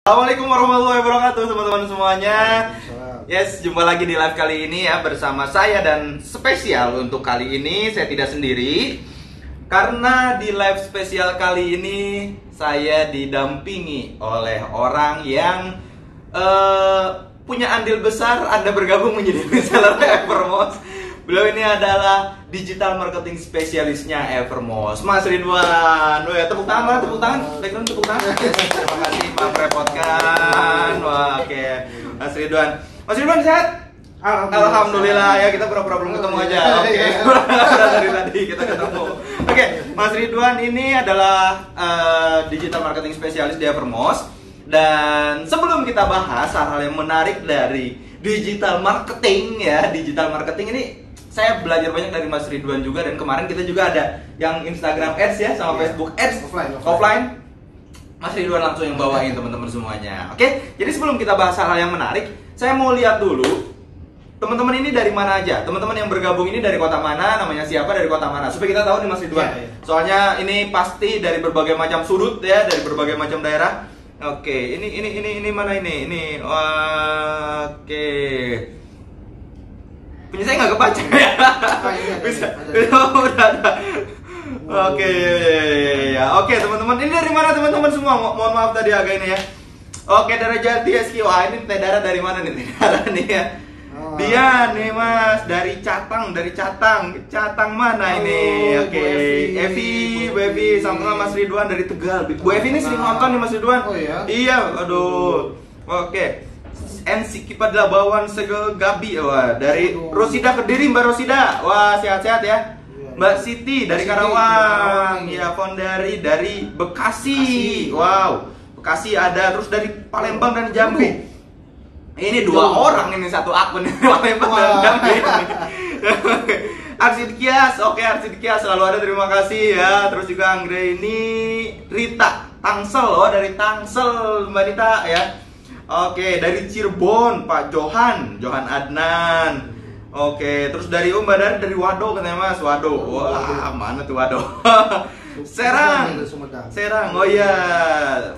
Assalamualaikum warahmatullahi wabarakatuh teman-teman semuanya. Yes, jumpa lagi di live kali ini ya bersama saya, dan spesial untuk kali ini saya tidak sendiri. Karena di live spesial kali ini saya didampingi oleh orang yang punya andil besar Anda bergabung menjadi reseller Evermost. Beliau ini adalah digital marketing spesialisnya Evermost, Mas Ridwan. Wah, tepuk tangan, background tepuk tangan. Terima kasih Pak, merepotkan. Wah, oke. Mas Ridwan sehat? Alhamdulillah ya, kita pura-pura belum ketemu aja. Oke. Dari tadi kita ketemu. Oke, Mas Ridwan ini adalah digital marketing spesialis di Evermost. Dan sebelum kita bahas hal-hal yang menarik dari digital marketing ya, digital marketing ini saya belajar banyak dari Mas Ridwan juga, dan kemarin kita juga ada yang Instagram Ads ya sama Facebook Ads offline. Mas Ridwan langsung yang bawain teman-teman semuanya. Oke, jadi sebelum kita bahas hal yang menarik, saya mau lihat dulu teman-teman ini dari mana aja. Teman-teman yang bergabung ini dari kota mana, namanya siapa, dari kota mana, supaya kita tahu nih Mas Ridwan. Soalnya ini pasti dari berbagai macam sudut ya, dari berbagai macam daerah. Oke, ini mana ini? Oke. Punya saya nggak kebaca ya. Bisa. Udah ada. Oke, ya. Oke, teman-teman. Ini dari mana teman-teman semua? Mohon maaf tadi agak ini ya. Oke, dari Jati SQ. Wah, ini teh darah dari mana nih? Teh darah nih ya. Dia nih Mas, dari Catang mana ini? Oke, Bu Evi sama Mas Ridwan dari Tegal. Bu Evi ini sering nonton nih Mas Ridwan. Oh iya? Iya, aduh. Oke. NC Kipat Labawan Segel Gabi. Wah, dari Rosida Kediri, Mbak Rosida. Wah, sehat-sehat ya. Mbak Siti dari Karawang. Ya, Fondari dari Bekasi. Wow. Bekasi ada, terus dari Palembang dan Jambi. Ini dua orang ini satu akun Palembang dan Jambi. Arsid Kias, oke Arsid Kias selalu ada, terima kasih ya. Terus juga Anggre ini Rita Tangsel, oh dari Tangsel Mbak Rita ya. Oke, dari Cirebon Pak Johan Adnan. Oke, terus dari Mbak dari Wado katanya Mas, Wado. Wah, mana tuh Wado? Serang. Oh iya,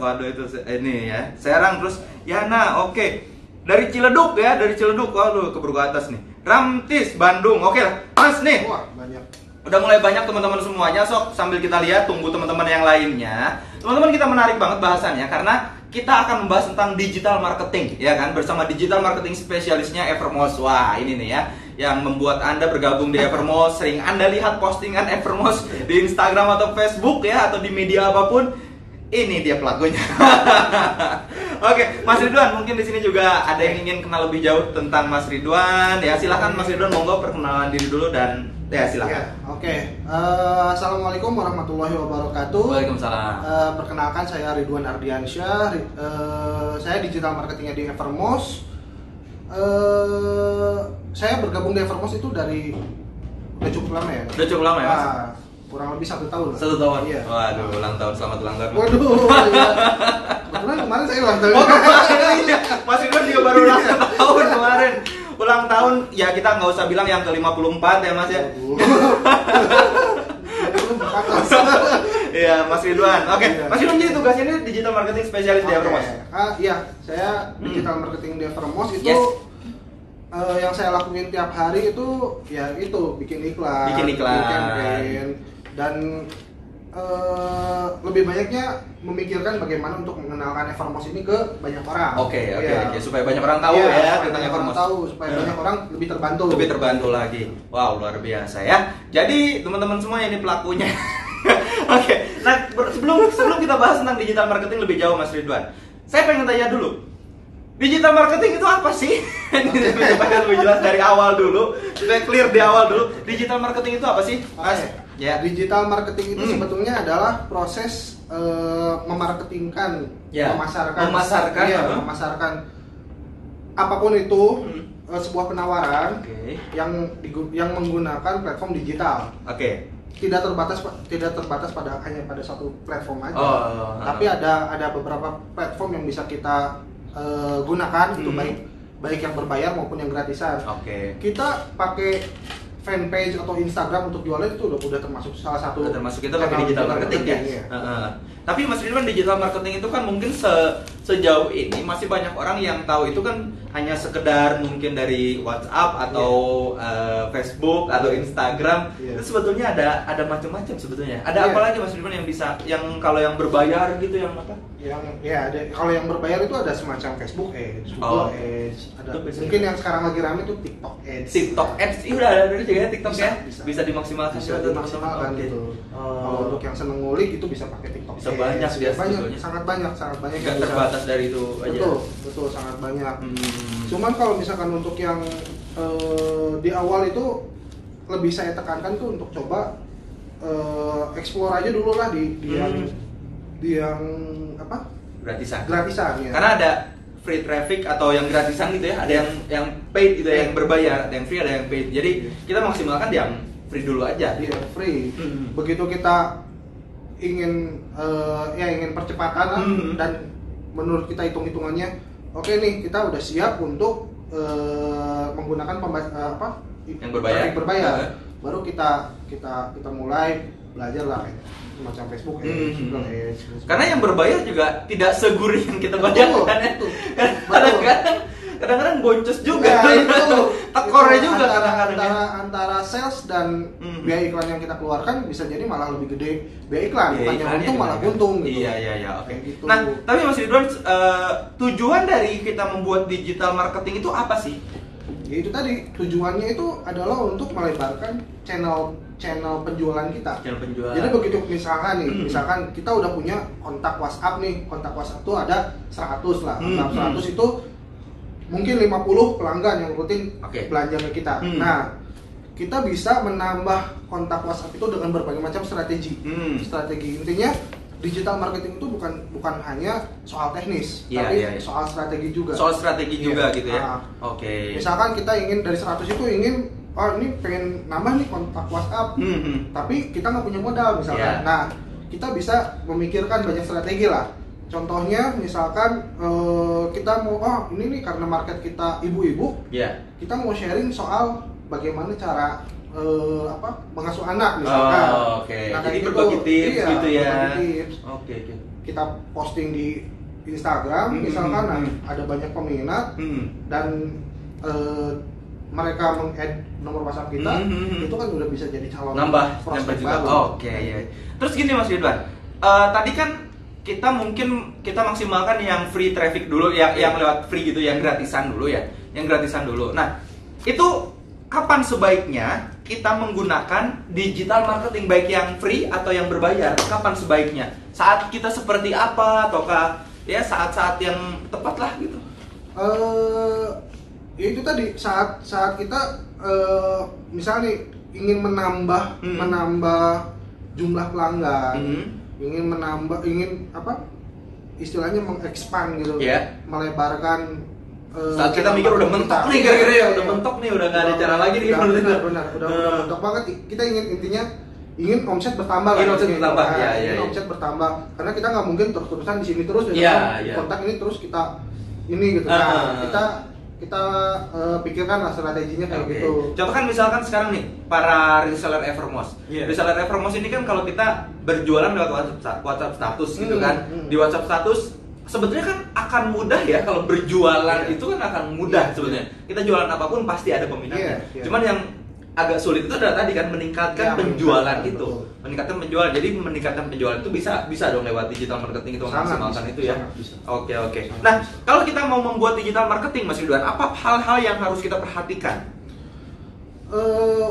Wado itu ini ya. Serang, terus Yana, oke. Dari Ciledug ya, waduh keburu ke atas nih. Ramtis, Bandung, oke lah. Mas nih. Wah, banyak. Udah mulai banyak teman-teman semuanya, sok sambil kita lihat, tunggu teman-teman yang lainnya. Teman-teman, kita menarik banget bahasannya karena kita akan membahas tentang digital marketing, ya kan, bersama digital marketing spesialisnya Evermost. Wah, ini nih ya, yang membuat Anda bergabung di Evermost. Sering Anda lihat postingan Evermost di Instagram atau Facebook ya, atau di media apapun. Ini dia pelakunya. Oke, Mas Ridwan, mungkin di sini juga ada yang ingin kenal lebih jauh tentang Mas Ridwan. Ya, silakan Mas Ridwan, monggo perkenalan diri dulu dan ya silakan. Oke. Assalamualaikum warahmatullahi wabarakatuh. Waalaikumsalam. Perkenalkan, saya Ridwan Ardiansyah. Saya digital marketingnya di Evermost. Saya bergabung di Evermost itu dari udah cukup lama ya. Udah cukup lama ya, Mas? Kurang lebih 1 tahun. 1 tahun. Iya. Waduh, ulang tahun, selamat ulang tahun. Waduh. Iya. Kebetulan kemarin saya ulang tahun. Iya. Mas Ridwan juga baru ulang tahun kemarin. Ulang tahun, ya kita nggak usah bilang yang ke-54 ya Mas ya. Iya, Mas Ridwan. Oke, Mas Ridwan jadi tugasnya ini digital marketing spesialis di Evermost. Iya, saya digital marketing di Evermost itu. Yang saya lakuin tiap hari itu ya itu bikin iklan, campaign, dan lebih banyaknya memikirkan bagaimana untuk mengenalkan Evermost ini ke banyak orang. Oke, supaya banyak orang tahu ya tentang Evermost. Supaya banyak orang lebih terbantu lagi. Wow, luar biasa ya. Jadi teman-teman semua ini pelakunya. Oke, nah sebelum kita bahas tentang digital marketing lebih jauh Mas Ridwan, saya pengen tanya dulu. Digital marketing itu apa sih? Supaya lebih jelas dari awal dulu, supaya clear di awal dulu. Digital marketing itu apa sih, Mas? Ya. Digital marketing itu sebetulnya adalah proses memarketingkan, memasarkan apapun itu, sebuah penawaran yang menggunakan platform digital. Oke. Tidak terbatas hanya pada satu platform aja. Tapi ada beberapa platform yang bisa kita gunakan untuk baik yang berbayar maupun yang gratisan. Kita pakai fanpage atau Instagram untuk jualan itu udah termasuk salah satu. Udah termasuk, kita pakai digital marketing ya. Tapi Mas Ridwan, digital marketing itu kan mungkin sejauh ini masih banyak orang yang tahu itu kan hanya sekedar mungkin dari WhatsApp atau Facebook atau Instagram. Itu sebetulnya ada macam-macam sebetulnya. Ada apa lagi Mas Ridwan yang bisa, yang kalau yang berbayar gitu yang apa? Ada. Kalau yang berbayar itu ada semacam Facebook Ads, Google Ads, ada mungkin yang sekarang lagi rame itu TikTok Ads. TikTok Ads itu udah ada dari juga ya, TikTok bisa dimaksimalkan. Bisa dimaksimalkan gitu. Kalau untuk yang seneng ngulik itu bisa pakai TikTok Ads. Banyak dia sebetulnya. Sangat banyak yang terbatas dari itu aja. Betul sangat banyak. Cuman kalau misalkan untuk yang di awal itu lebih saya tekankan tuh untuk coba explore aja dulu lah di yang apa? Gratisan ya. Karena ada free traffic atau yang gratisan gitu ya, ada yang paid gitu, yang berbayar, ada yang free, ada yang paid. Jadi kita maksimalkan yang free dulu aja. Iya, free. Begitu kita ingin percepatan lah, dan menurut kita hitung-hitungannya oke nih, kita udah siap untuk menggunakan yang berbayar. Baru kita mulai belajar lah macam Facebook Ads, Google Ads. Karena yang berbayar juga tidak segurih yang kita bayarkan ya. Kadang-kadang boncos juga. Tekornya juga kadang-kadang. Antara sales dan biaya iklan yang kita keluarkan bisa jadi malah lebih gede biaya iklan, bukannya untung malah untung gitu. Iya, oke. Gitu. Nah, tapi Mas Ridwan, tujuan dari kita membuat digital marketing itu apa sih? Ya itu tadi, tujuannya itu adalah untuk melebarkan channel penjualan kita. Jadi begitu misalkan kita udah punya kontak WhatsApp nih, kontak WhatsApp itu ada 100 lah. 100 itu mungkin 50 pelanggan yang rutin belanja ke kita. Nah, kita bisa menambah kontak WhatsApp itu dengan berbagai macam strategi. Intinya digital marketing itu bukan hanya soal teknis, tapi soal strategi juga. Gitu ya. Oke. Misalkan kita ingin dari 100 itu ini pengen nambah nih kontak WhatsApp, tapi kita nggak punya modal misalkan. Nah, kita bisa memikirkan banyak strategi lah. Contohnya misalkan kita mau ini nih karena market kita ibu-ibu, kita mau sharing soal bagaimana cara mengasuh anak misalkan. Nah, jadi berbagi tips gitu ya. Kita posting di Instagram misalkan, ada banyak peminat dan mereka meng-add nomor WhatsApp kita, itu kan udah bisa jadi calon prospek baru. Terus gini Mas Ridwan, tadi kan kita maksimalkan yang free traffic dulu, yang lewat free gitu, yang gratisan dulu. Nah, itu kapan sebaiknya kita menggunakan digital marketing, baik yang free atau yang berbayar? Kapan sebaiknya? Saat kita seperti apa, ataukah ya saat-saat yang tepat lah gitu? Ya itu tadi, saat kita misalnya ingin menambah jumlah pelanggan, ingin istilahnya mengekspand gitu, melebarkan. Saat kita mikir udah mentok nih, kira-kira ya udah mentok nih, udah nggak ada cara lagi nih. Benar, udah mentok banget. Kita ingin omset bertambah. Omset bertambah, karena kita nggak mungkin terus-terusan di sini terus, kontak ini terus kita ini gitu. Kita pikirkan lah strateginya kayak gitu. Contoh kan misalkan sekarang nih para reseller Evermost. Reseller Evermost ini kan kalau kita berjualan lewat WhatsApp status gitu kan. Di WhatsApp status sebetulnya kan akan mudah ya, kalau berjualan itu kan akan mudah sebetulnya. Kita jualan apapun pasti ada peminatnya. Cuman yang agak sulit itu adalah tadi kan meningkatkan penjualan itu. Meningkatkan penjualan. Jadi meningkatkan penjualan itu bisa dong lewat digital marketing itu, memaksimalkan itu ya. Oke. Nah, kalau kita mau membuat digital marketing Mas Ridwan, apa hal-hal yang harus kita perhatikan?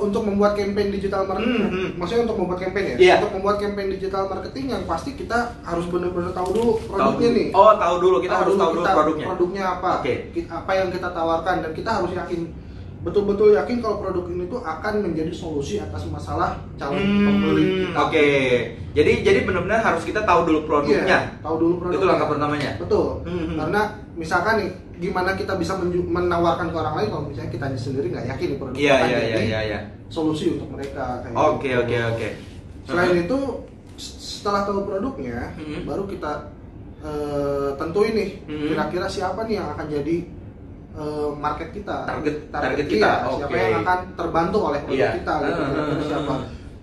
Untuk membuat campaign digital marketing, maksudnya untuk membuat campaign ya? Untuk membuat campaign digital marketing yang pasti kita harus benar-benar tahu dulu produknya nih. Tahu dulu, kita harus tahu dulu produknya. Produknya apa? Apa yang kita tawarkan, dan kita harus betul-betul yakin kalau produk ini tuh akan menjadi solusi atas masalah calon pembeli kita. Jadi benar-benar harus kita tahu dulu produknya. Tahu dulu produknya. Itu langkah pertamanya. Betul. Karena misalkan nih, gimana kita bisa menawarkan ke orang lain kalau misalnya kita sendiri nggak yakin nih produk kita jadi solusi untuk mereka. Oke. Selain itu, setelah tahu produknya, baru kita tentuin nih kira-kira siapa nih yang akan jadi market kita, target kita, siapa yang akan terbantu oleh produk kita gitu, siapa.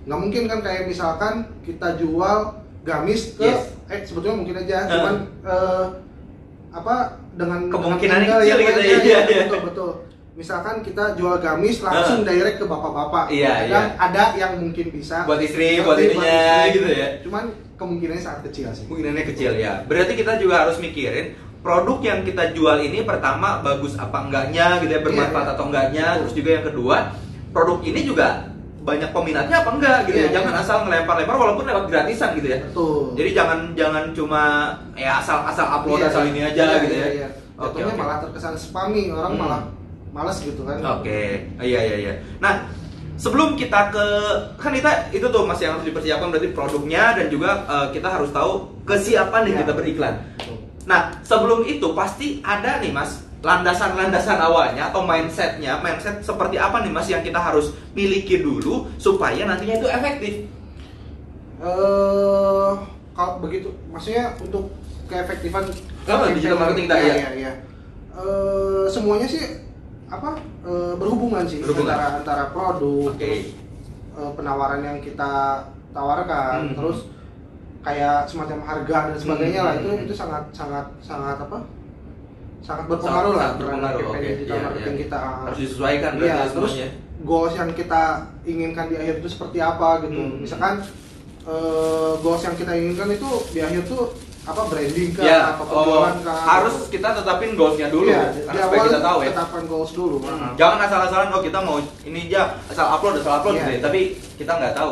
Nggak mungkin kan kayak misalkan kita jual gamis ke sebetulnya mungkin aja cuman dengan kemungkinannya kecil gitu ya. Betul. Misalkan kita jual gamis langsung direct ke bapak-bapak. Ada yang mungkin bisa buat istri, buat ininya gitu ya. Cuman kemungkinannya sangat kecil sih. Kemungkinannya kecil ya. Berarti kita juga harus mikirin produk yang kita jual ini pertama bagus apa enggaknya gitu ya, bermanfaat atau enggaknya. Terus juga yang kedua, produk ini juga banyak peminatnya apa enggak gitu ya. Jangan asal ngelempar-lempar walaupun lewat gratisan gitu ya. Betul. Jadi jangan cuma ya asal upload asal ini aja gitu ya. Jatuhnya malah terkesan spammy, orang malah malas gitu kan. Iya. Nah, sebelum kita kan itu tuh masih yang harus dipersiapkan berarti produknya dan juga kita harus tahu kesiapan nih kita beriklan. Nah, sebelum itu pasti ada nih Mas landasan-landasan awalnya atau mindset seperti apa nih Mas yang kita harus miliki dulu supaya nantinya itu efektif. Kalau begitu, maksudnya untuk keefektifan digital marketing kita ya. Semuanya sih berhubungan sih antara produk, penawaran yang kita tawarkan, terus kayak semacam harga dan sebagainya lah, itu sangat berpengaruh lah terhadap digital marketing kita. Harus disesuaikan terus goals yang kita inginkan di akhir itu seperti apa gitu. Misalkan goals yang kita inginkan itu di akhir tuh branding kah, atau penjualan kah, harus kita tetapin goalsnya dulu karena supaya kita tahu ya. Tetapkan goals dulu. Jangan asal-asalan kita mau ini aja asal upload gitu ya. Tapi kita nggak tahu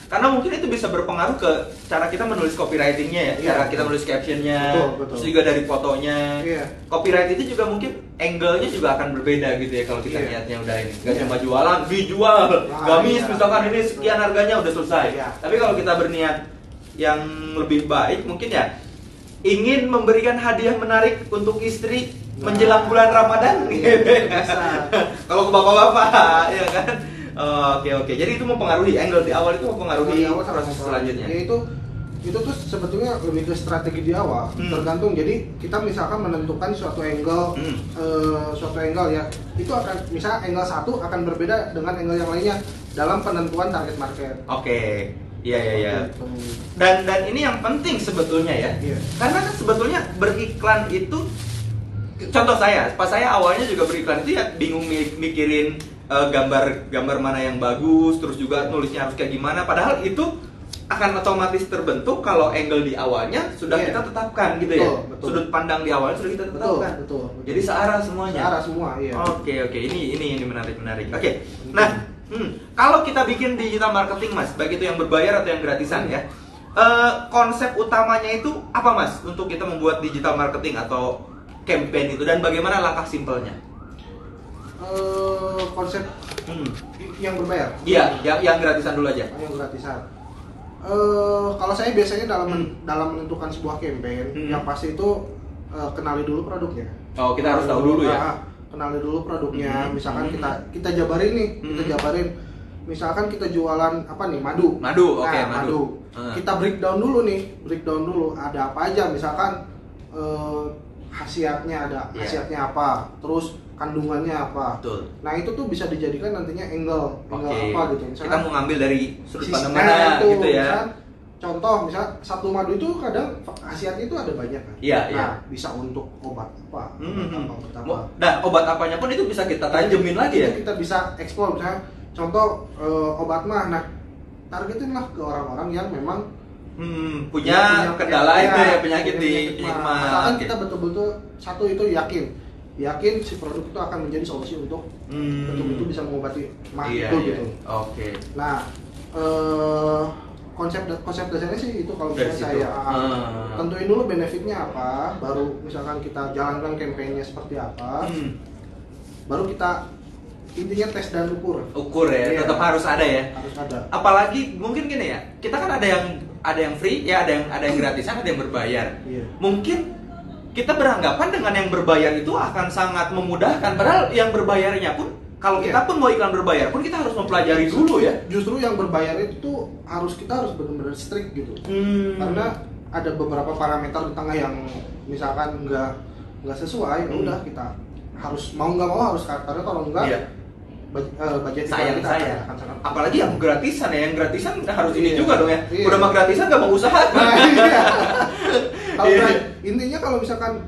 karena mungkin itu bisa berpengaruh ke cara kita menulis copywritingnya ya, cara kita menulis captionnya, terus juga dari fotonya. Copyright itu juga mungkin angle-nya juga akan berbeda gitu ya kalau kita niatnya udah ini nggak cuma jualan, dijual gamis misalkan ini sekian harganya udah selesai. Tapi kalau kita berniat yang lebih baik mungkin ya ingin memberikan hadiah menarik untuk istri menjelang bulan Ramadan kalau ke bapak-bapak ya kan. Oke. Jadi itu mempengaruhi angle di awal, itu mempengaruhi proses selanjutnya. Ya itu tuh sebetulnya lebih ke strategi di awal. Tergantung. Jadi kita misalkan menentukan suatu angle ya. Itu akan misalnya angle 1 akan berbeda dengan angle yang lainnya dalam penentuan target market. Iya. Dan ini yang penting sebetulnya ya. Karena kan sebetulnya beriklan itu, contoh pas saya awalnya juga beriklan itu ya bingung mikirin gambar mana yang bagus, terus juga nulisnya harus kayak gimana. Padahal itu akan otomatis terbentuk kalau angle di awalnya sudah kita tetapkan gitu ya. Betul. Sudut pandang di awalnya sudah kita tetapkan. Betul. Jadi searah semuanya. Searah semua, iya. Oke. Ini menarik. Oke. Nah, kalau kita bikin digital marketing Mas, baik itu yang berbayar atau yang gratisan ya, konsep utamanya itu apa Mas untuk kita membuat digital marketing atau campaign itu, dan bagaimana langkah simpelnya? Konsep yang berbayar? Iya, yang gratisan dulu aja. Yang gratisan. Kalau saya biasanya dalam menentukan sebuah campaign, yang pasti itu kenali dulu produknya. Oh, kita harus tahu dulu ya. Kenali dulu produknya. Misalkan kita jabarin nih, misalkan kita jualan madu. Madu. Kita breakdown dulu ada apa aja, misalkan khasiatnya apa, terus kandungannya apa. Betul. Nah itu tuh bisa dijadikan nantinya angle apa gitu. Misalkan kita mau ngambil dari sudut pandang mana gitu ya. Contoh, misal satu madu itu kadang khasiatnya itu ada banyak kan. Iya. Bisa untuk obat apa. Nah, obat apanya pun itu bisa kita tajemin lagi ya. Kita bisa explore, misalnya contoh obat mah. Nah, targetin lah ke orang-orang yang memang punya kendala itu ya, penyakit di mah. Asalkan kita betul-betul satu itu yakin si produk itu akan menjadi solusi untuk betul-betul bisa mengobati mah itu gitu. Oke. Nah, konsep dasarnya sih itu kalau misalnya saya tentuin dulu benefitnya apa, baru misalkan kita jalankan kampanyenya seperti apa, baru kita intinya tes dan ukur ya. Tetap harus ada ya. Harus ada. Apalagi mungkin gini ya, kita kan ada yang free ya, ada yang gratisan, ada yang berbayar. Mungkin kita beranggapan dengan yang berbayar itu akan sangat memudahkan, padahal yang berbayarnya pun kalau kita pun mau iklan berbayar pun kita harus mempelajari dulu ya. Justru yang berbayar itu kita harus benar-benar strict gitu. Karena ada beberapa parameter di tengah yang misalkan nggak sesuai, udah kita harus mau nggak mau harus, karena kalau enggak budget sayang kita saya. akan sangat. Apalagi yang gratisan ya, yang gratisan harus ini Iya. juga dong ya. Iya. Udah mah gratisan gak mau usaha. Nah, iya. Kalau Iya. intinya kalau misalkan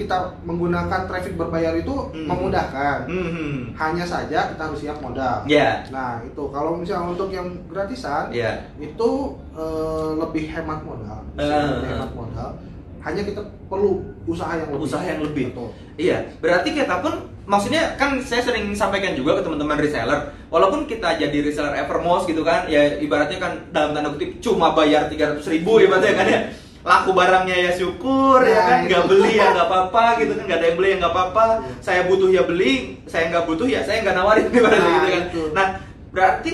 kita menggunakan traffic berbayar itu memudahkan. Hanya saja kita harus siap modal. Ya. Nah itu kalau misalnya untuk yang gratisan itu lebih hemat modal. Lebih hemat modal. Hanya kita perlu usaha yang lebih. Usaha yang lebih. Betul. Iya. Berarti kita pun maksudnya kan saya sering sampaikan juga ke teman-teman reseller, walaupun kita jadi reseller Evermost gitu kan, ya ibaratnya kan dalam tanda kutip cuma bayar 300.000 ibaratnya kan ya. Laku barangnya ya syukur ya kan, nggak beli ya nggak apa-apa gitu kan, nggak ada yang beli ya nggak apa-apa. Saya butuh ya beli, saya nggak butuh ya saya nggak nawarin ibaratnya gitu kan. Nah berarti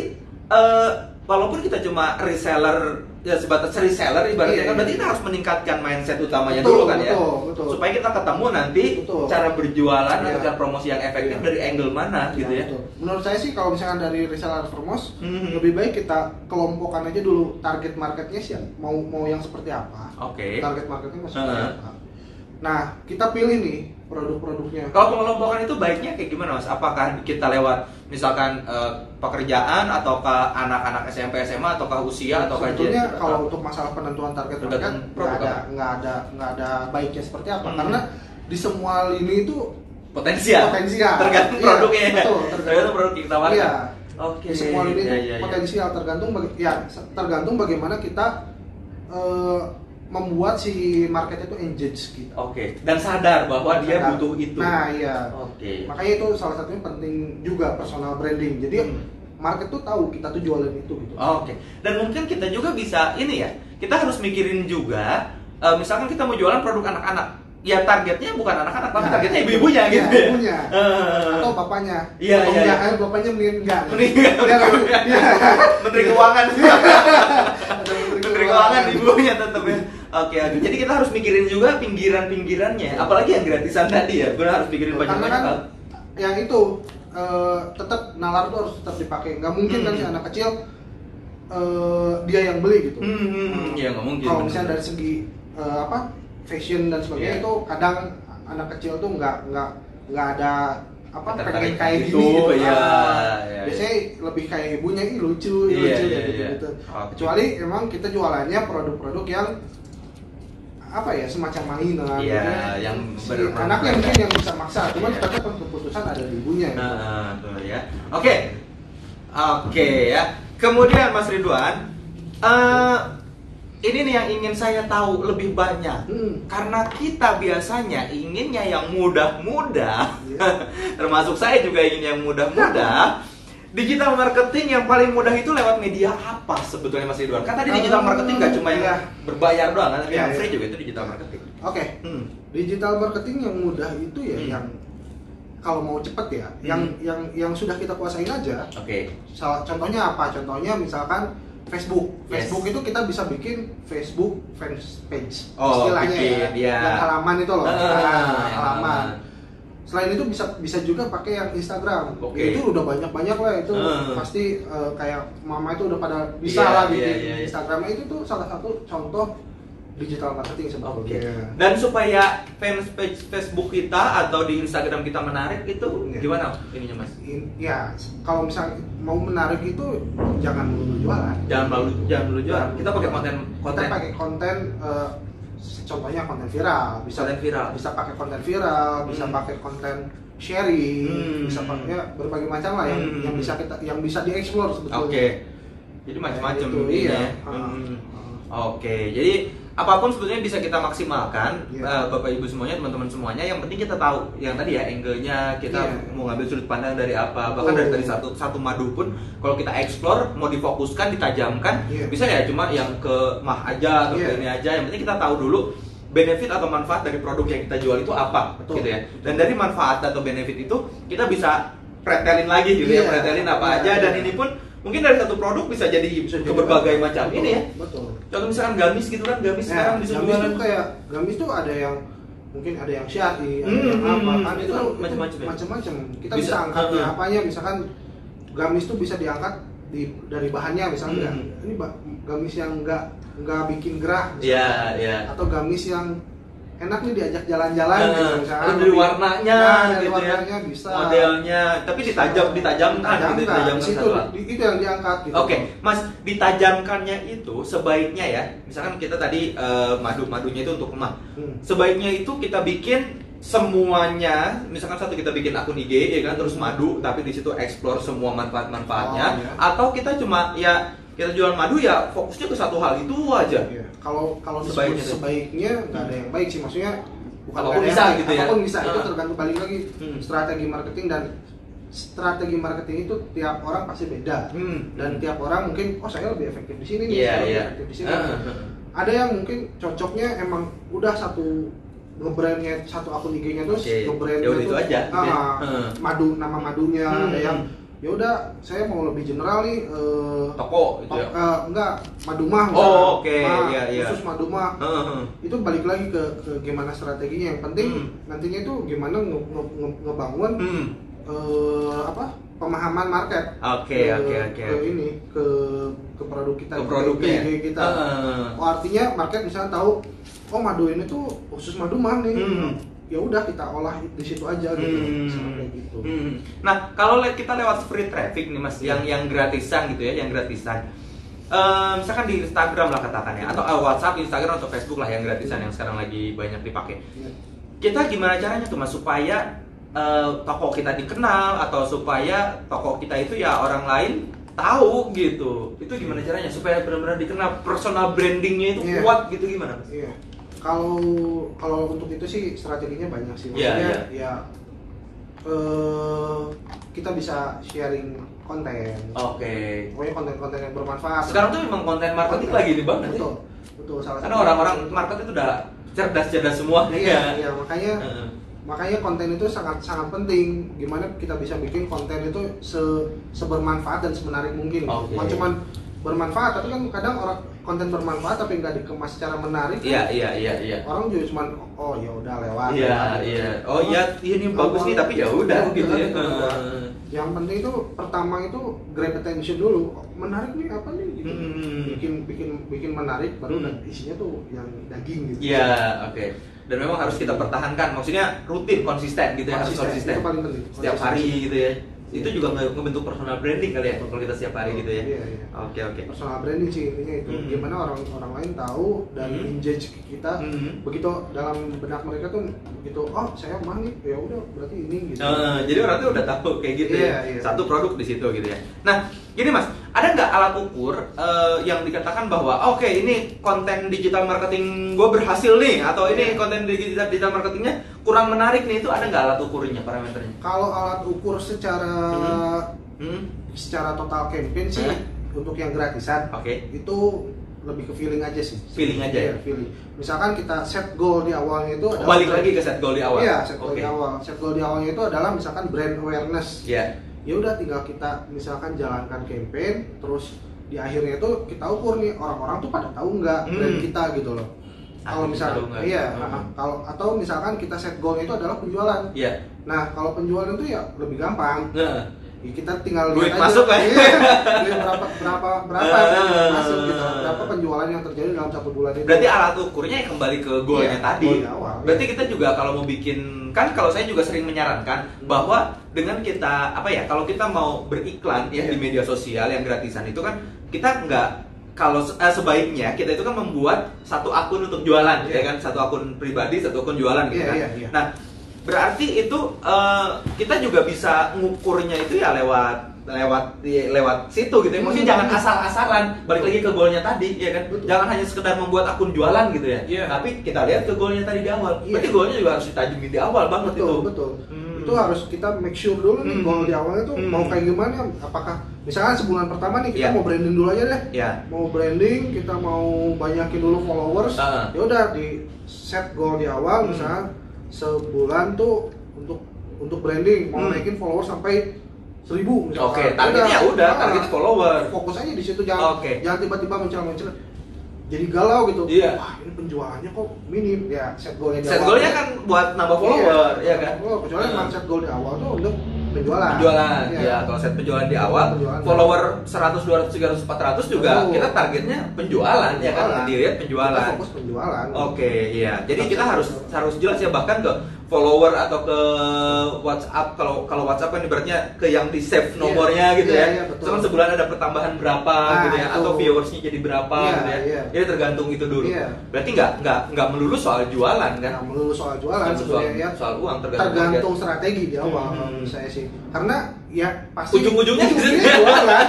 walaupun kita cuma reseller ya sebatas reseller ibaratnya kan, berarti kita harus meningkatkan mindset utamanya dulu kan ya, supaya kita ketemu nanti cara berjualan atau cara promosi yang efektif dari angle mana gitu ya. Menurut saya sih kalau misalkan dari reseller Evermost lebih baik kita kelompokkan aja dulu target marketnya sih mau yang seperti apa. Target marketnya seperti apa. Nah kita pilih nih produk-produknya. Kalau pengelompokan itu baiknya kayak gimana Mas? Apakah kita lewat misalkan pekerjaan ataukah anak-anak SMP SMA ataukah usia ataukah sebetulnya kalau untuk masalah penentuan target market nggak ada baiknya seperti apa, karena di semua lini itu potensial. Tergantung produknya. Betul, tergantung produk yang kita tawarkan. Iya. Oke. Di semua lini itu potensial, tergantung bagaimana kita membuat si market itu engage gitu. Dan sadar bahwa dia butuh itu. Nah, iya. Makanya itu salah satunya penting juga personal branding. Jadi market tuh tahu kita tuh jualan itu gitu. Dan mungkin kita juga bisa ini ya. Kita harus mikirin juga misalkan kita mau jualan produk anak-anak. Ya targetnya bukan anak-anak, tapi targetnya ibu-ibunya gitu. Ibunya. Atau bapaknya. Iya. Bapaknya meninggal. Menteri Keuangan. Menteri Keuangan ibunya tetap ya. Jadi kita harus mikirin juga pinggiran-pinggirannya, apalagi yang gratisan tadi ya. Benar harus mikirin banyak-banyak hal. Yang itu tetap nalar itu harus tetap dipakai. Nggak mungkin kan si anak kecil dia yang beli gitu. Iya nggak mungkin. Kalau misalnya dari segi fashion dan sebagainya itu kadang anak kecil tuh nggak ada pengen kayak gini gitu. Biasanya lebih kayak ibunya, lucu gitu. Kecuali emang kita jualannya produk-produk yang semacam mainan gitu. Yang anaknya mungkin yang bisa maksa, cuman tetap keputusan ada di ibunya. Oke ya. Kemudian Mas Ridwan, ini nih yang ingin saya tahu lebih banyak. Karena kita biasanya inginnya yang mudah-mudah. Termasuk saya juga ingin yang mudah-mudah. Digital marketing yang paling mudah itu lewat media apa sebetulnya Mas Ridwan? Kan tadi digital marketing nggak cuma yang berbayar doang, kan? Yang free juga itu digital marketing. Digital marketing yang mudah itu ya yang kalau mau cepet ya, yang sudah kita kuasain aja. Contohnya apa? Contohnya misalkan Facebook. Facebook itu kita bisa bikin Facebook fans page. Istilahnya yang halaman itu loh. Halaman. Selain itu bisa juga pakai yang Instagram. Itu udah banyak lah itu. Pasti kayak mama itu udah pada bisa lah bikin Instagramnya. Itu tuh salah satu contoh digital marketing sebetulnya. Dan supaya fans page Facebook kita atau di Instagram kita menarik itu gimana ininya Mas? Kalau misalnya mau menarik itu jangan melulu jualan. Jangan melulu jualan. Kita pakai konten. Kita pakai konten contohnya konten viral, bisa pakai konten viral, bisa pakai konten sharing, bisa pakai berbagai macam lah yang bisa dieksplor sebetulnya. Jadi macam-macam jadi apapun sebetulnya bisa kita maksimalkan, Bapak Ibu semuanya, teman-teman semuanya. Yang penting kita tahu yang tadi ya angle-nya, kita mau ngambil sudut pandang dari apa. Bahkan dari tadi satu madu pun kalau kita explore, mau difokuskan, ditajamkan, bisa ya cuma yang ke mah aja atau ke ini aja. Yang penting kita tahu dulu benefit atau manfaat dari produk yang kita jual itu apa, gitu ya. Dan dari manfaat atau benefit itu kita bisa pretelin lagi gitu ya, pretelin apa aja. Dan ini pun mungkin dari satu produk bisa jadi ke berbagai macam ini ya. Contoh misalkan gamis gitu kan, gamis sekarang bisa gamis tuh kayak gamis tuh ada yang mungkin ada yang syari, ada yang apa kan itu macam-macam. Kita bisa angkatnya apanya, misalkan gamis tuh bisa diangkat dari bahannya misalnya ini gamis yang nggak bikin gerah misalnya. Atau gamis yang enak nih diajak jalan-jalan gitu misalnya. Dari warnanya dari gitu warnanya ya. bisa. Modelnya, tapi ditajamkan gitu, ditajamkan itu yang diangkat gitu. Oke, Mas, ditajamkannya itu sebaiknya ya. Misalkan kita tadi madunya itu untuk lemah. Sebaiknya itu kita bikin semuanya, misalkan satu kita bikin akun IG ya kan, terus madu tapi di situ explore semua manfaat-manfaatnya, atau kita cuma ya kita jual madu ya fokusnya ke satu hal itu aja. Kalau sebaiknya nggak ada yang baik sih, maksudnya bukan apapun bisa gitu ya. Apapun bisa, itu tergantung balik lagi strategi marketing, dan strategi marketing itu tiap orang pasti beda. Dan tiap orang mungkin saya lebih efektif di sini nih, lebih efektif di sini. Ada yang mungkin cocoknya emang udah nge-brandnya satu akun IG-nya terus nge-brandnya itu aja madu, nama madunya. Ada yang ya udah saya mau lebih general nih toko gitu ya. Enggak, Madumah khusus Madumah. Itu balik lagi ke gimana strateginya. Yang penting nantinya itu gimana ngebangun pemahaman market. Ke produk kita, ke produknya kita. Artinya market misalnya tahu madu ini tuh khusus Madumah nih. Ya udah kita olah di situ aja gitu. Sampai gitu. Nah, kalau kita lewat free traffic nih Mas, yang gratisan gitu ya, yang gratisan. Misalkan di Instagram lah katakan ya, atau WhatsApp, Instagram atau Facebook lah yang gratisan yang sekarang lagi banyak dipakai. Kita gimana caranya tuh Mas supaya toko kita dikenal, atau supaya toko kita itu ya orang lain tahu gitu. Itu gimana caranya supaya benar-benar dikenal, personal brandingnya itu kuat gitu, gimana Mas? Kalau untuk itu sih strateginya banyak sih. Maksudnya kita bisa sharing konten. Pokoknya konten-konten yang bermanfaat. Sekarang tuh memang konten marketing lagi di banget. Betul. Karena orang-orang market itu udah cerdas semua. Iya, makanya konten itu sangat penting. Gimana kita bisa bikin konten itu sebermanfaat dan semenarik mungkin. Bukan cuma bermanfaat, tapi kan kadang orang konten bermanfaat tapi nggak dikemas secara menarik. Iya. Orang juga cuma ya udah lewat. Ini bagus nih tapi ya udah gitu ya. Yang penting itu pertama itu grab attention dulu. Menarik nih apa nih gitu. Bikin menarik, baru isinya tuh yang daging gitu. Dan memang harus kita pertahankan, maksudnya rutin, konsisten gitu ya, harus konsisten. Itu paling penting. Setiap hari gitu ya. Itu juga ngebentuk personal branding kali ya kalau kita setiap hari gitu ya. Oke. Personal branding sih intinya itu. Gimana orang lain tahu dan engage kita. Begitu dalam benak mereka tuh begitu, saya mah nih, ya udah berarti ini gitu. Jadi orang tuh udah tahu kayak gitu ya. Satu produk di situ gitu ya. Nah, gini Mas, ada nggak alat ukur yang dikatakan bahwa ini konten digital marketing gue berhasil nih, atau ini konten digital marketingnya kurang menarik nih, itu ada nggak alat ukurnya, parameternya? Kalau alat ukur secara total campaign sih, untuk yang gratisan itu lebih ke feeling aja sih. Feeling aja ya? Feeling. Misalkan kita set goal di awalnya itu adalah, balik lagi ke set goal di awal? Iya, set goal di awal. Set goal di awalnya itu adalah misalkan brand awareness. Ya udah, tinggal kita misalkan jalankan campaign, terus di akhirnya itu kita ukur nih, orang-orang tuh pada tahu nggak brand kita gitu loh. Kalau misalkan atau misalkan kita set goal itu adalah penjualan. Nah, kalau penjualan itu ya lebih gampang. Kita tinggal duit lihat masuk aja. Duit berapa masuk gitu. Berapa penjualan yang terjadi dalam 1 bulan itu. Berarti alat ukurnya kembali ke goalnya tadi. Berarti kita juga kalau mau bikin, kan kalau saya juga sering menyarankan bahwa dengan kita kalau kita mau beriklan ya di media sosial yang gratisan itu kan kita nggak, kalau sebaiknya kita itu kan membuat satu akun untuk jualan, ya kan, satu akun pribadi, satu akun jualan gitu kan. Nah, berarti itu kita juga bisa ngukurnya itu ya lewat situ gitu ya. Maksudnya jangan asal-asalan, balik lagi ke goalnya tadi ya kan. Jangan hanya sekedar membuat akun jualan gitu ya. Tapi kita lihat ke goalnya tadi di awal. Berarti goalnya juga harus ditajami di awal banget. Betul. Itu harus kita make sure dulu nih goal di awalnya tuh mau kayak gimana. Apakah misalkan sebulan pertama nih kita mau branding dulu aja deh. Mau branding, kita mau banyakin dulu followers. Ya udah, di set goal di awal misalnya sebulan tuh untuk branding mau naikin followers sampai 1000 misalkan. Targetnya udah target follower. Fokus aja di situ, jangan tiba-tiba muncul jadi galau gitu. Wah, ini penjualannya kok minim. Ya, set goalnya di awal. Set goalnya kan buat nambah follower, ya kan? Kecuali emang set goal di awal tuh untuk penjualan. Ya, kalau set penjualan di awal, follower 100, 200, 300, 400 juga kita targetnya penjualan ya kan, dilihat penjualan. Kita fokus penjualan. Oke, iya. Jadi kita harus jelas ya, bahkan ke follower atau ke WhatsApp, kalau WhatsApp kan ibaratnya ke yang di save nomornya gitu ya. Misalkan sebulan ada pertambahan berapa gitu ya, atau viewersnya jadi berapa gitu ya. Jadi tergantung itu dulu. Berarti nggak melulu soal jualan kan? Nggak melulu soal jualan sebenarnya, soal uang, tergantung strategi di awal menurut saya sih. Karena ya pasti ujung-ujungnya jualan.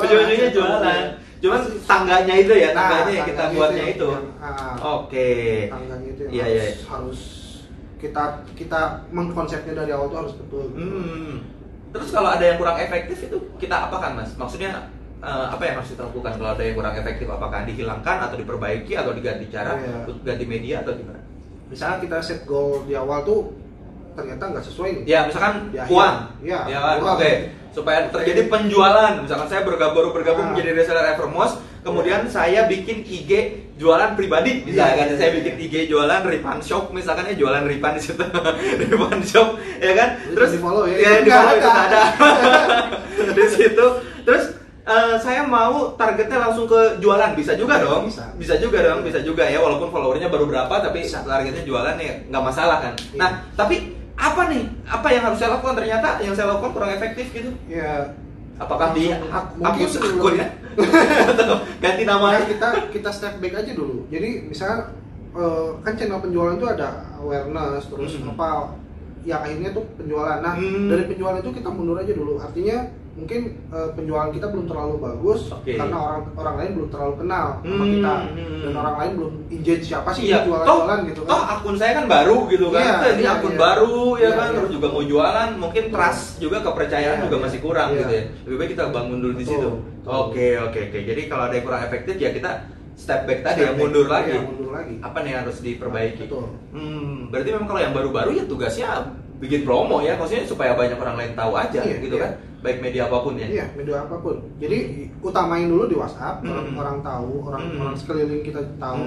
Ujung-ujungnya jualan. Cuman tangganya itu ya, tangganya yang kita buatnya itu. Oke. Tangganya itu yang harus kita mengkonsepnya dari awal itu harus betul. Terus kalau ada yang kurang efektif itu kita apakan Mas? Maksudnya apa yang harus kita lakukan kalau ada yang kurang efektif? Apakah dihilangkan atau diperbaiki atau diganti cara, ganti media atau gimana? Misalnya kita set goal di awal tuh ternyata nggak sesuai nih. Ya misalkan uang. Oke. Supaya terjadi penjualan. Misalkan saya bergabung menjadi reseller Evermost, kemudian saya bikin IG jualan pribadi, misalkan saya bikin IG jualan Ripan Shop, misalkan ya jualan Ripan di situ, Ripan Shop, ya kan? Terus di follow ya? Ya di follow itu ada di situ. Terus saya mau targetnya langsung ke jualan, bisa juga dong, bisa juga ya, walaupun followernya baru berapa, tapi targetnya jualan ya nggak masalah kan. Nah, tapi apa yang harus saya lakukan? Ternyata yang saya lakukan kurang efektif gitu. Ya. Apakah hapus akunnya? Ganti namanya? Kita step back aja dulu. Jadi misalnya kan channel penjualan itu ada awareness, terus apa yang akhirnya tuh penjualan. Nah dari penjualan itu kita mundur aja dulu. Artinya mungkin penjualan kita belum terlalu bagus karena orang lain belum terlalu kenal sama kita, dan orang lain belum engage siapa sih jualan gitu kan. Toh akun saya kan baru gitu kan. Ini akun baru ya kan, terus juga mau jualan, mungkin trust juga, kepercayaan juga masih kurang gitu ya. Lebih baik kita bangun dulu di situ. Oke. Jadi kalau ada yang kurang efektif ya kita step back tadi, yang mundur lagi. Apa nih yang harus diperbaiki? Berarti memang kalau yang baru-baru ya tugasnya bikin promo ya, maksudnya supaya banyak orang lain tahu aja gitu kan, baik media apapun ya. Iya, media apapun. Jadi utamain dulu di WhatsApp, orang tahu, orang sekeliling kita tahu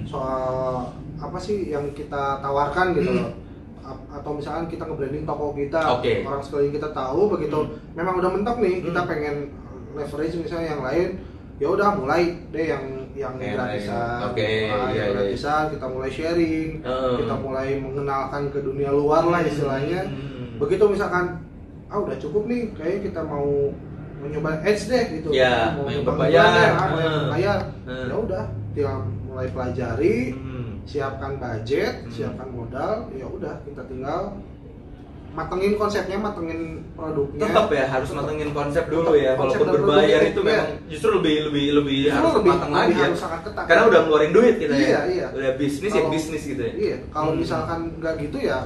soal apa sih yang kita tawarkan gitu loh. Atau misalkan kita nge-branding toko kita, orang sekeliling kita tahu, begitu memang udah mentok nih, kita pengen leverage misalnya yang lain, ya udah mulai deh yang gratisan, gratisan, kita mulai sharing, kita mulai mengenalkan ke dunia luar lah istilahnya. Begitu misalkan, udah cukup nih, kayaknya kita mau mencoba ads deh gitu, mau berbayar, ya udah, tinggal mulai pelajari, siapkan budget, siapkan modal, ya udah kita tinggal matengin konsepnya, matengin produknya. Tetap ya harus matengin konsep dulu ya. Walaupun berbayar itu memang justru lebih harus matang lagi ya. Karena udah ngeluarin duit kita ya. Udah bisnis ya bisnis gitu ya. Iya. Kalau misalkan nggak gitu ya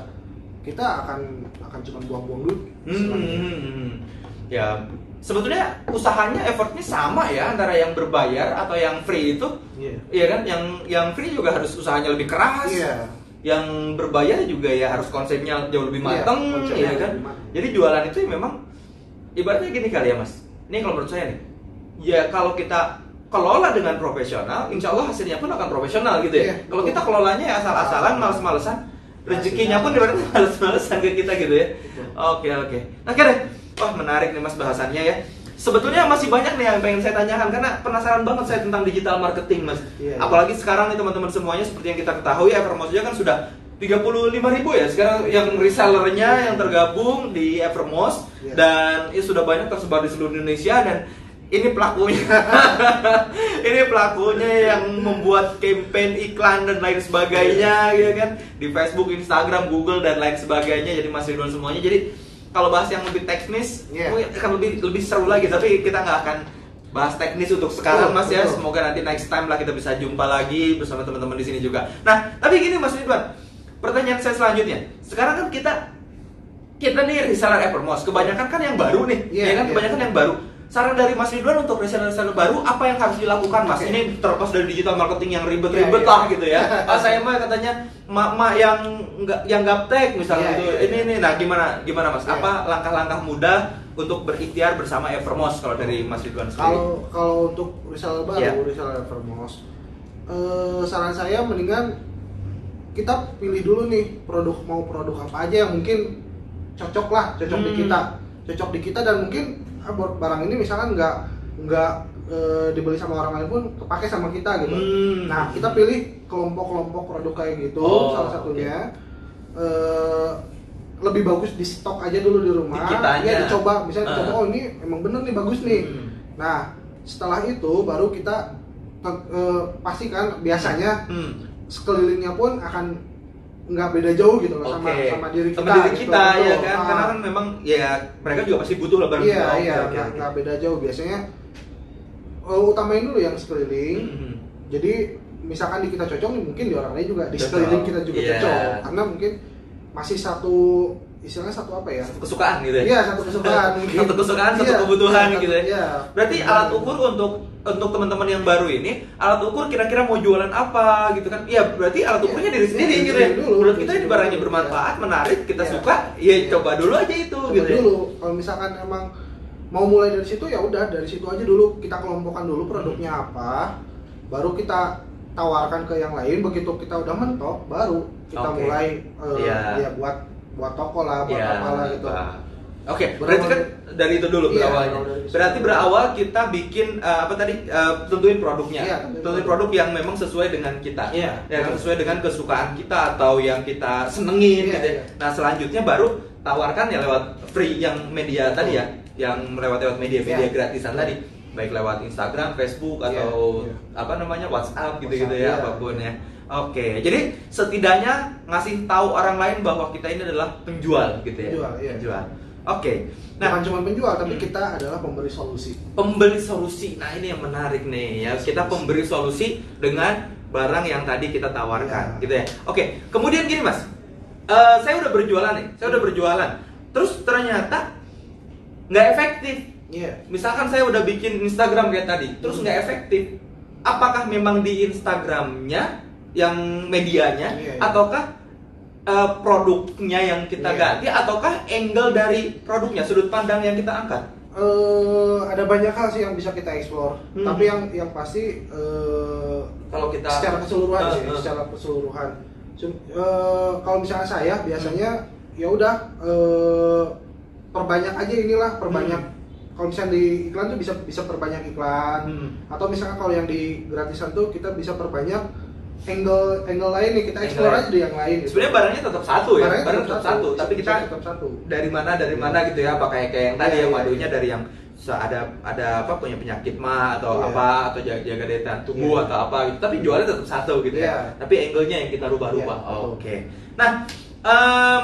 kita akan cuma buang-buang duit. Ya sebetulnya usahanya effortnya sama ya antara yang berbayar atau yang free itu. Iya kan? Yang free juga harus usahanya lebih keras. Yang berbayar juga ya harus konsepnya jauh lebih matang, ya kan? Jadi jualan itu memang ibaratnya gini kali ya Mas. Ini kalau menurut saya nih, ya kalau kita kelola dengan profesional, insya Allah hasilnya pun akan profesional gitu ya. Kalau kita kelolanya ya asal-asalan, males-malesan, rezekinya pun ibaratnya males-malesan ke kita gitu ya. Oke. Oke deh. Wah menarik nih Mas bahasannya ya. Sebetulnya masih banyak nih yang pengen saya tanyakan karena penasaran banget saya tentang digital marketing Mas. Apalagi sekarang nih teman-teman semuanya, seperti yang kita ketahui Evermost kan sudah 35.000 ya sekarang yang resellernya yang tergabung di Evermost, dan ya sudah banyak tersebar di seluruh Indonesia, dan ini pelakunya ini pelakunya yang membuat campaign iklan dan lain sebagainya gitu kan di Facebook, Instagram, Google dan lain sebagainya. Jadi Mas Ridwan semuanya, jadi kalau bahas yang lebih teknis, mungkin akan lebih seru lagi. Tapi kita nggak akan bahas teknis untuk sekarang, Mas ya. Semoga nanti next time lah kita bisa jumpa lagi bersama teman-teman di sini juga. Nah, tapi gini Mas Ridwan, pertanyaan saya selanjutnya. Sekarang kan kita nih reseller Evermost, kebanyakan kan yang baru nih, ya kan? Kebanyakan yang baru. Saran dari Mas Ridwan untuk reseller-reseller baru, apa yang harus dilakukan Mas? Ini terlepas dari digital marketing yang ribet-ribet lah gitu ya. Saya mah katanya mak-mak yang gaptek misalnya gitu. Ini nah gimana Mas? Apa langkah-langkah mudah untuk berikhtiar bersama Evermost kalau dari Mas Ridwan sendiri? Kalau untuk reseller baru, reseller Evermost, saran saya mendingan kita pilih dulu nih produk apa aja yang mungkin cocok di kita dan mungkin barang ini misalkan nggak dibeli sama orang lain pun kepake sama kita gitu. Nah, kita pilih kelompok-kelompok produk kayak gitu, salah satunya lebih bagus di stok aja dulu di rumah. Ya dicoba, misalnya dicoba, oh ini emang bener nih, bagus nih. Nah, setelah itu baru kita pastikan biasanya sekelilingnya pun akan nggak beda jauh gitu loh sama diri kita. Sama diri kita gitu. Ya kan, karena kan memang ya mereka juga pasti butuh lah barang. Iya, nggak beda jauh biasanya. Utamain dulu yang sekeliling. Jadi misalkan di kita cocok nih, mungkin di orang lain juga di sekeliling kita juga cocok, karena mungkin masih satu apa ya? Satu kesukaan gitu ya. Iya, satu kesukaan. Satu kesukaan, satu kebutuhan gitu ya. Iya. Berarti alat ukur untuk teman-teman yang baru ini, alat ukur kira-kira mau jualan apa gitu kan? Iya, berarti alat ukurnya diri sendiri gitu ya. Menurut kita ini barangnya bermanfaat, menarik, kita suka, ya coba dulu aja itu gitu. Dulu. Kalau misalkan emang mau mulai dari situ, ya udah dari situ aja dulu, kita kelompokkan dulu produknya apa, baru kita tawarkan ke yang lain. Begitu kita udah mentok, baru kita mulai buat toko lah, buat apalah gitu. Berarti kan dari itu dulu berawalnya. Berarti berawal kita bikin tentuin produknya, tentuin produk yang memang sesuai dengan kita, yang sesuai dengan kesukaan kita atau yang kita senengin gitu ya. Nah, selanjutnya baru tawarkan ya lewat free yang media tadi ya, yang lewat media gratisan tadi, baik lewat Instagram, Facebook atau WhatsApp gitu-gitu ya, apapun ya. Jadi setidaknya ngasih tahu orang lain bahwa kita ini adalah penjual gitu ya. Penjual. Nah, bukan cuma penjual, tapi kita adalah pemberi solusi. Pemberi solusi. Nah, ini yang menarik nih ya. Kita pemberi solusi dengan barang yang tadi kita tawarkan gitu ya. Kemudian gini Mas. Saya udah berjualan nih. Terus ternyata nggak efektif. Misalkan saya udah bikin Instagram kayak tadi, terus nggak efektif. Apakah memang di Instagramnya yang medianya, ataukah produknya yang kita ganti, ataukah angle dari produknya, sudut pandang yang kita angkat? Ada banyak hal sih yang bisa kita explore, tapi yang pasti kalau kita secara keseluruhan kalau misalnya saya biasanya ya udah perbanyak aja perbanyak. Kalau misalnya di iklan tuh bisa perbanyak iklan, atau misalnya kalau yang di gratisan tuh kita bisa perbanyak angle lain nih, kita explore aja di yang lain. Sebenarnya barangnya tetap satu ya, barang tetap satu, tapi kita tetap satu. Dari mana gitu ya, apa kayak yang tadi yang madunya dari yang ada punya penyakit atau apa, atau jaga daya tahan tubuh atau apa gitu, tapi jualnya tetap satu gitu ya. Tapi angle-nya yang kita rubah-rubah. Nah,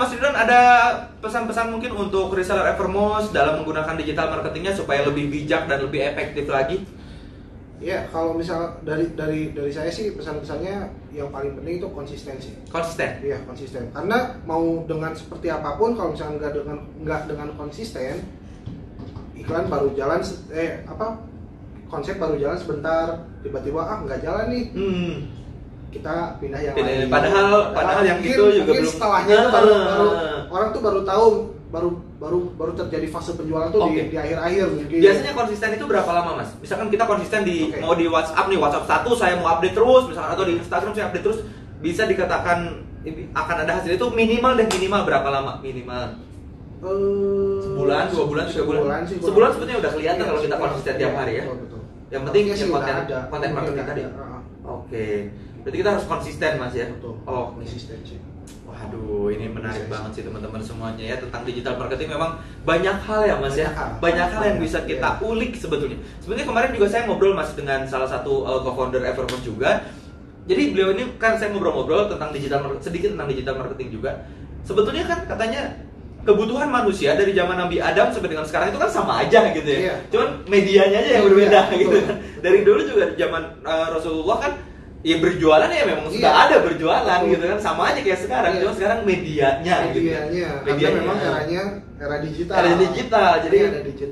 Mas Ridwan, ada pesan-pesan mungkin untuk reseller Evermost dalam menggunakan digital marketingnya supaya lebih bijak dan lebih efektif lagi? Ya, kalau misal dari saya sih pesan-pesannya yang paling penting itu konsistensi. Iya, konsisten. Karena mau dengan seperti apapun, kalau misalnya nggak dengan konsisten, iklan baru jalan konsep baru jalan sebentar, tiba-tiba nggak jalan nih. Kita pindah yang lain. Padahal yang itu juga belum. Setelahnya itu baru orang tuh baru tahu, baru terjadi fase penjualan tuh di akhir-akhir mungkin. Biasanya konsisten itu berapa lama Mas? Misalkan kita konsisten mau di WhatsApp nih, WhatsApp 1 saya mau update terus, misalkan, atau di Instagram saya update terus, bisa dikatakan akan ada hasil itu minimal berapa lama? Sebulan, 2 bulan, 3 bulan. Sebulan sebetulnya udah kelihatan kalau kita konsisten tiap hari ya. Betul. Yang penting konten marketing tadi. Berarti kita harus konsisten Mas ya. Konsisten sih. Waduh, ini menarik banget sih teman-teman semuanya ya, tentang digital marketing. Memang banyak hal ya Mas banyak hal yang bisa kita ulik sebetulnya. Sebenarnya kemarin juga saya ngobrol Mas dengan salah satu co-founder Evermost juga. Jadi beliau ini kan saya ngobrol-ngobrol tentang sedikit tentang digital marketing juga. Sebetulnya kan katanya kebutuhan manusia dari zaman Nabi Adam sampai dengan sekarang itu kan sama aja gitu ya. Cuman medianya aja yang berbeda gitu kan. Dari dulu juga zaman Rasulullah kan ya berjualan ya memang sudah ada berjualan gitu kan, sama aja kayak sekarang. Cuma sekarang medianya gitu. Karena memang era digital. Jadi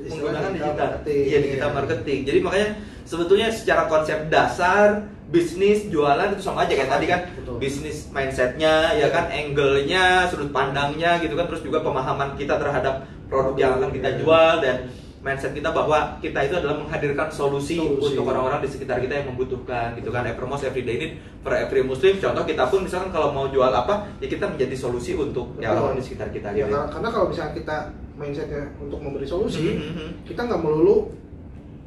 menggunakan digital marketing. Jadi makanya sebetulnya secara konsep dasar bisnis jualan itu sama aja kayak tadi kan. Bisnis mindsetnya ya kan, angle-nya, sudut pandangnya gitu kan, terus juga pemahaman kita terhadap produk yang akan kita jual, dan mindset kita bahwa kita itu adalah menghadirkan solusi untuk orang-orang di sekitar kita yang membutuhkan gitu kan. Evermos Everyday Need for Every Muslim. Contoh kita pun misalkan kalau mau jual apa, ya kita menjadi solusi untuk ya orang di sekitar kita ya, gitu. Karena kalau misalnya kita mindsetnya untuk memberi solusi, kita nggak melulu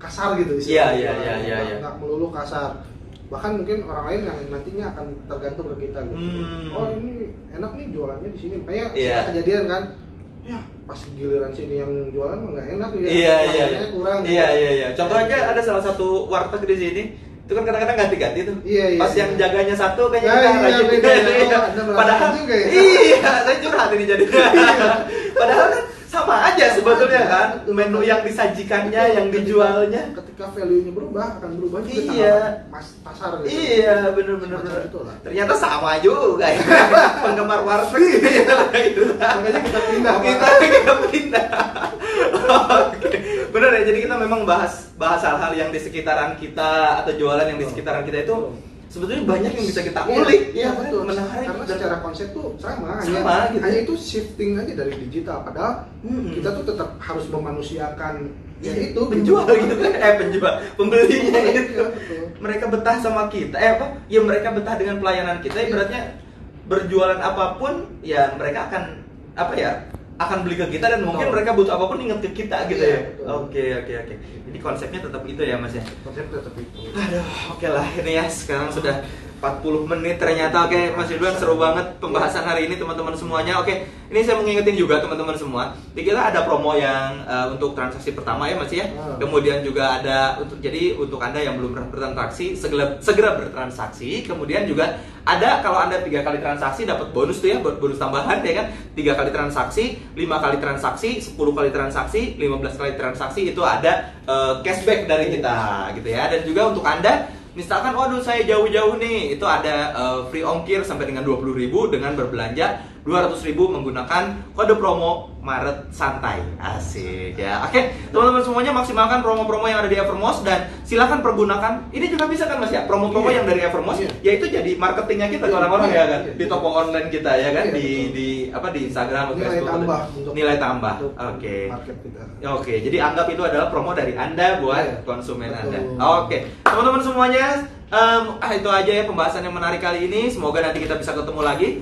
kasar gitu sih. Iya. Nggak melulu kasar. Bahkan mungkin orang lain yang nantinya akan tergantung ke kita gitu. Oh ini enak nih jualannya di sini. Kayak kejadian kan. Ya pas giliran sini yang jualan mah nggak enak ya. Iya. Kurang. Iya. Contoh aja ada salah satu warteg di sini. Itu kan kadang-kadang ganti-ganti tuh. Pas yang jaganya satu kayaknya padahal juga ya. Iya, saya curhat ini jadi. Padahal kan sama aja sebetulnya kan, menu yang disajikannya, yang dijualnya. Ketika value-nya berubah, akan berubah juga pasar gitu. Iya, bener. Ternyata sama juga ya. Penggemar warteg gitu. Makanya kita pindah. Kita pindah. Oke. Bener ya, jadi kita memang bahas hal-hal yang di sekitaran kita atau jualan yang di sekitaran kita itu sebetulnya banyak yang bisa kita ulik. Iya betul. Menarik. Karena secara konsep tuh sama gitu. Hanya itu shifting aja dari digital. Padahal kita tuh tetap harus memanusiakan itu penjual gitu kan. Pembelinya itu. Mereka betah sama kita. Ya mereka betah dengan pelayanan kita. Ibaratnya berjualan apapun ya mereka akan beli ke kita dan mungkin mereka butuh apapun inget ke kita gitu ya. Oke. Jadi konsepnya tetap itu ya Mas ya. Konsepnya tetap itu. Aduh, oke lah ini ya. Sekarang sudah 40 menit ternyata. Oke, Mas Ridwan seru banget pembahasan hari ini teman-teman semuanya. Oke, ini saya mau ngingetin juga teman-teman semua. Di kita ada promo yang untuk transaksi pertama ya Mas ya. Kemudian juga ada untuk Anda yang belum pernah bertransaksi segera bertransaksi. Kemudian juga ada kalau Anda 3 kali transaksi dapat bonus tuh ya, bonus tambahan ya kan. 3 kali transaksi, 5 kali transaksi, 10 kali transaksi, 15 kali transaksi itu ada cashback dari kita gitu ya. Dan juga untuk Anda misalkan, waduh saya jauh-jauh nih, itu ada free ongkir sampai dengan 20.000 dengan berbelanja 200.000 menggunakan kode promo Maret Santai. Asik ya. Oke, teman-teman semuanya maksimalkan promo-promo yang ada di Evermos dan silakan pergunakan. Ini juga bisa kan Mas ya, promo-promo yang dari Evermos, yaitu jadi marketingnya kita ke orang-orang ya kan, di toko online kita ya kan, di Instagram atau Facebook. Nilai tambah. Oke, jadi anggap itu adalah promo dari Anda buat konsumen Anda. Oke, teman-teman semuanya, itu aja ya pembahasan yang menarik kali ini. Semoga nanti kita bisa ketemu lagi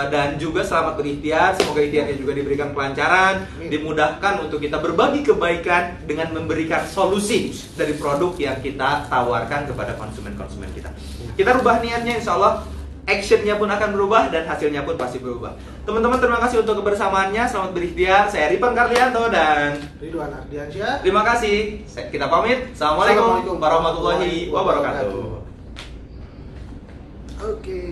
dan juga selamat berikhtiar. Semoga ikhtiarnya juga diberikan kelancaran, dimudahkan untuk kita berbagi kebaikan dengan memberikan solusi dari produk yang kita tawarkan kepada konsumen-konsumen kita. Kita rubah niatnya, insya Allah actionnya pun akan berubah dan hasilnya pun pasti berubah. Teman-teman terima kasih untuk kebersamaannya. Selamat berikhtiar. Saya Ripan Karlianto dan Ridwan Ardiansyah. Terima kasih. Kita pamit. Assalamualaikum warahmatullahi wabarakatuh. Oke.